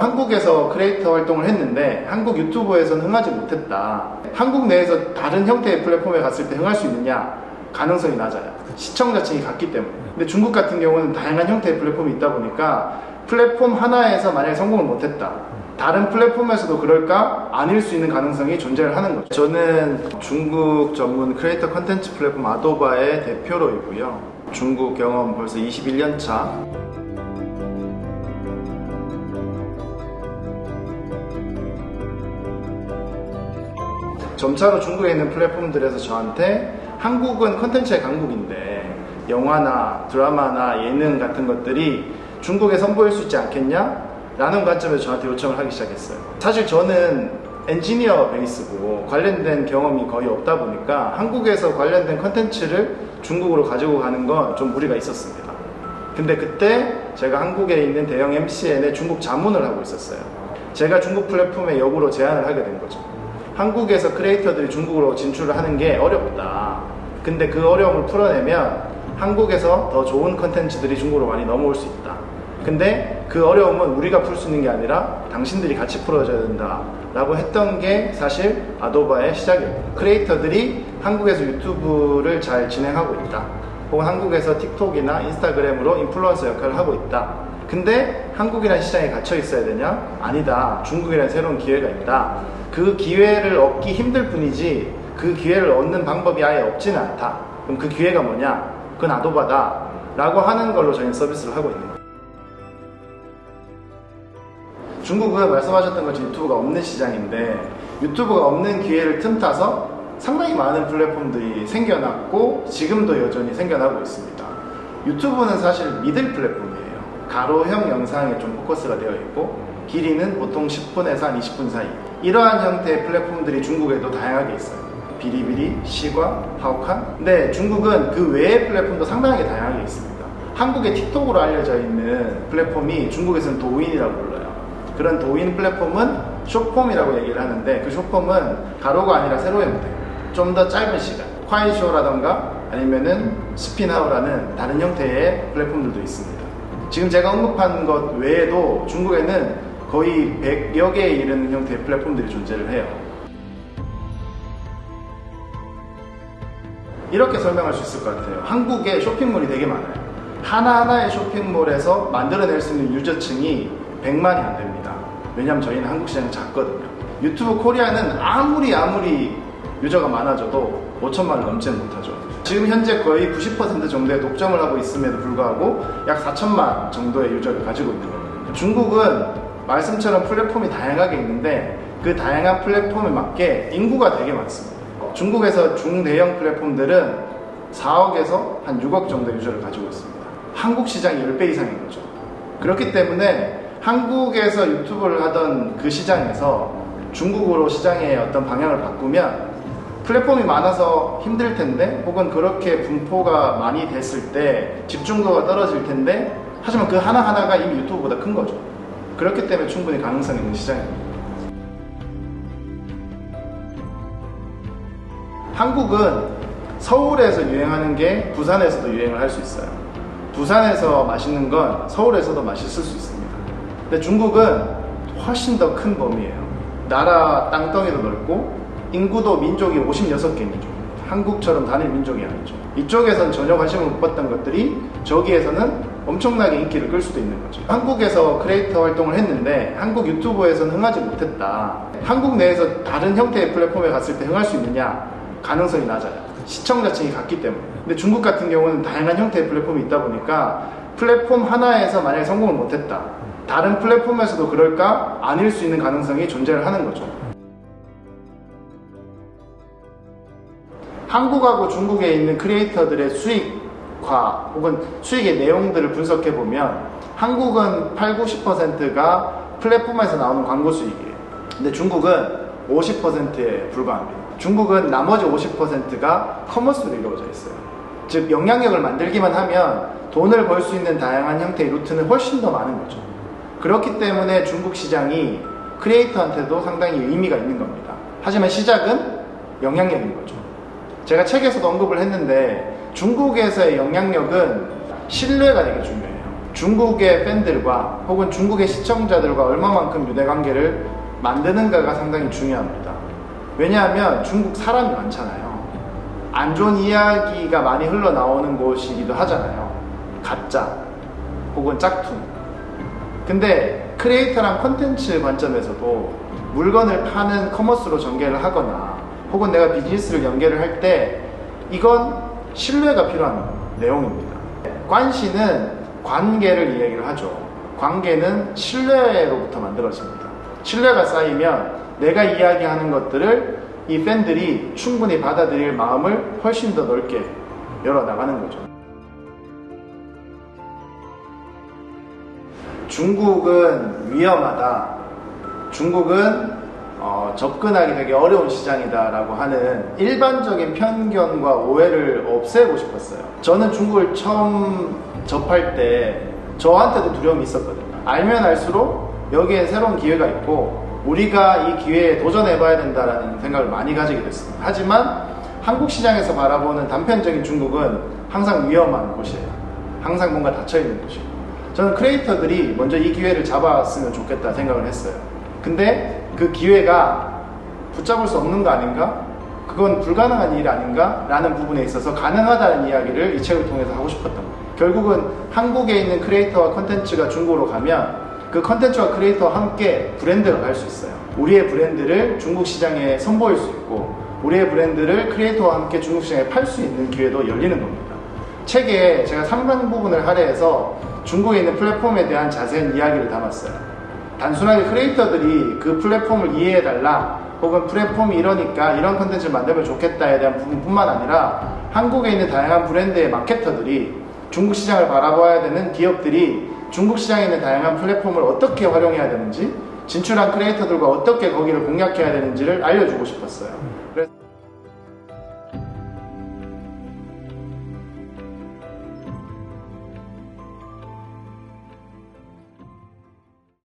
한국에서 크리에이터 활동을 했는데 한국 유튜브에서는 흥하지 못했다. 한국 내에서 다른 형태의 플랫폼에 갔을 때 흥할 수 있느냐? 가능성이 낮아요. 시청자층이 같기 때문에. 근데 중국 같은 경우는 다양한 형태의 플랫폼이 있다 보니까 플랫폼 하나에서 만약에 성공을 못했다, 다른 플랫폼에서도 그럴까? 아닐 수 있는 가능성이 존재를 하는 거죠. 저는 중국 전문 크리에이터 컨텐츠 플랫폼 아도바의 대표로이고요. 중국 경험 벌써 21년 차. 점차로 중국에 있는 플랫폼들에서 저한테 한국은 컨텐츠의 강국인데 영화나 드라마나 예능 같은 것들이 중국에 선보일 수 있지 않겠냐? 라는 관점에서 저한테 요청을 하기 시작했어요. 사실 저는 엔지니어 베이스고 관련된 경험이 거의 없다 보니까 한국에서 관련된 컨텐츠를 중국으로 가지고 가는 건 좀 무리가 있었습니다. 근데 그때 제가 한국에 있는 대형 MCN에 중국 자문을 하고 있었어요. 제가 중국 플랫폼에 역으로 제안을 하게 된 거죠. 한국에서 크리에이터들이 중국으로 진출을 하는 게 어렵다. 근데 그 어려움을 풀어내면 한국에서 더 좋은 컨텐츠들이 중국으로 많이 넘어올 수 있다. 근데 그 어려움은 우리가 풀 수 있는 게 아니라 당신들이 같이 풀어줘야 된다 라고 했던 게 사실 아도바의 시작이었고, 크리에이터들이 한국에서 유튜브를 잘 진행하고 있다, 혹은 한국에서 틱톡이나 인스타그램으로 인플루언서 역할을 하고 있다. 근데 한국이라는 시장에 gat혀 있어야 되냐? 아니다. 중국이라는 새로운 기회가 있다. 그 기회를 얻기 힘들 뿐이지 그 기회를 얻는 방법이 아예 없지는 않다. 그럼 그 기회가 뭐냐? 그건 아도바다 라고 하는 걸로 저희는 서비스를 하고 있는 거예요. 중국은 말씀하셨던 것처럼 유튜브가 없는 시장인데 유튜브가 없는 기회를 틈타서 상당히 많은 플랫폼들이 생겨났고 지금도 여전히 생겨나고 있습니다. 유튜브는 사실 미들 플랫폼이에요. 가로형 영상에 좀 포커스가 되어 있고 길이는 보통 10분에서 한 20분 사이. 이러한 형태의 플랫폼들이 중국에도 다양하게 있어요. 비리비리, 시과, 하오칸. 근데 중국은 그 외의 플랫폼도 상당하게 다양하게 있습니다. 한국의 틱톡으로 알려져 있는 플랫폼이 중국에서는 도인이라고 불러요. 그런 도인 플랫폼은 숏폼이라고 얘기를 하는데 그 숏폼은 가로가 아니라 세로 형태, 좀 더 짧은 시간, 콰이쇼라던가 아니면은 스피나우라는 다른 형태의 플랫폼들도 있습니다. 지금 제가 언급한 것 외에도 중국에는 거의 100여 개에 이르는 형태의 플랫폼들이 존재를 해요. 이렇게 설명할 수 있을 것 같아요. 한국에 쇼핑몰이 되게 많아요. 하나하나의 쇼핑몰에서 만들어낼 수 있는 유저층이 100만이 안 됩니다. 왜냐하면 저희는 한국 시장이 작거든요. 유튜브 코리아는 아무리 유저가 많아져도 5천만을 넘지는 못하죠. 지금 현재 거의 90% 정도의 독점을 하고 있음에도 불구하고 약 4천만 정도의 유저를 가지고 있는 겁니다. 중국은 말씀처럼 플랫폼이 다양하게 있는데 그 다양한 플랫폼에 맞게 인구가 되게 많습니다. 중국에서 중대형 플랫폼들은 4억에서 한 6억 정도의 유저를 가지고 있습니다. 한국 시장이 10배 이상인 거죠. 그렇기 때문에 한국에서 유튜브를 하던 그 시장에서 중국으로 시장의 어떤 방향을 바꾸면 플랫폼이 많아서 힘들 텐데, 혹은 그렇게 분포가 많이 됐을 때 집중도가 떨어질 텐데, 하지만 그 하나하나가 이미 유튜브보다 큰 거죠. 그렇기 때문에 충분히 가능성이 있는 시장입니다. 한국은 서울에서 유행하는 게 부산에서도 유행을 할 수 있어요. 부산에서 맛있는 건 서울에서도 맛있을 수 있습니다. 근데 중국은 훨씬 더 큰 범위예요. 나라 땅덩이도 넓고 인구도 민족이 56개입니다. 한국처럼 단일 민족이 아니죠. 이쪽에서는 전혀 관심을 못 받던 것들이 저기에서는 엄청나게 인기를 끌 수도 있는 거죠. 한국에서 크리에이터 활동을 했는데 한국 유튜브에서는 흥하지 못했다. 한국 내에서 다른 형태의 플랫폼에 갔을 때 흥할 수 있느냐? 가능성이 낮아요. 시청자층이 같기 때문에. 근데 중국 같은 경우는 다양한 형태의 플랫폼이 있다 보니까 플랫폼 하나에서 만약에 성공을 못했다, 다른 플랫폼에서도 그럴까? 아닐 수 있는 가능성이 존재를 하는 거죠. 한국하고 중국에 있는 크리에이터들의 수익과 혹은 수익의 내용들을 분석해보면 한국은 80~90%가 플랫폼에서 나오는 광고 수익이에요. 근데 중국은 50%에 불과합니다. 중국은 나머지 50%가 커머스로 이루어져 있어요. 즉 영향력을 만들기만 하면 돈을 벌 수 있는 다양한 형태의 루트는 훨씬 더 많은 거죠. 그렇기 때문에 중국 시장이 크리에이터한테도 상당히 의미가 있는 겁니다. 하지만 시작은 영향력인 거죠. 제가 책에서도 언급을 했는데 중국에서의 영향력은 신뢰가 되게 중요해요. 중국의 팬들과 혹은 중국의 시청자들과 얼마만큼 유대관계를 만드는가가 상당히 중요합니다. 왜냐하면 중국 사람이 많잖아요. 안 좋은 이야기가 많이 흘러나오는 곳이기도 하잖아요. 가짜 혹은 짝퉁. 근데 크리에이터랑 컨텐츠 관점에서도 물건을 파는 커머스로 전개를 하거나 혹은 내가 비즈니스를 연계를 할 때 이건 신뢰가 필요한 내용입니다. 관시는 관계를 이야기를 하죠. 관계는 신뢰로부터 만들어집니다. 신뢰가 쌓이면 내가 이야기하는 것들을 이 팬들이 충분히 받아들일 마음을 훨씬 더 넓게 열어나가는 거죠. 중국은 위험하다. 중국은 접근하기 되게 어려운 시장이다 라고 하는 일반적인 편견과 오해를 없애고 싶었어요. 저는 중국을 처음 접할 때 저한테도 두려움이 있었거든요. 알면 알수록 여기에 새로운 기회가 있고 우리가 이 기회에 도전해봐야 된다라는 생각을 많이 가지게 됐습니다. 하지만 한국 시장에서 바라보는 단편적인 중국은 항상 위험한 곳이에요. 항상 뭔가 닫혀있는 곳이에요. 저는 크리에이터들이 먼저 이 기회를 잡았으면 좋겠다 생각을 했어요. 근데 그 기회가 붙잡을 수 없는 거 아닌가? 그건 불가능한 일 아닌가? 라는 부분에 있어서 가능하다는 이야기를 이 책을 통해서 하고 싶었던 거예요. 결국은 한국에 있는 크리에이터와 컨텐츠가 중국으로 가면 그 컨텐츠와 크리에이터와 함께 브랜드가 갈 수 있어요. 우리의 브랜드를 중국 시장에 선보일 수 있고 우리의 브랜드를 크리에이터와 함께 중국 시장에 팔 수 있는 기회도 열리는 겁니다. 책에 제가 상당 부분을 할애해서 중국에 있는 플랫폼에 대한 자세한 이야기를 담았어요. 단순하게 크리에이터들이 그 플랫폼을 이해해달라 혹은 플랫폼이 이러니까 이런 컨텐츠를 만들면 좋겠다에 대한 부분뿐만 아니라 한국에 있는 다양한 브랜드의 마케터들이 중국 시장을 바라봐야 되는 기업들이 중국 시장에 있는 다양한 플랫폼을 어떻게 활용해야 되는지 진출한 크리에이터들과 어떻게 거기를 공략해야 되는지를 알려주고 싶었어요. 그래서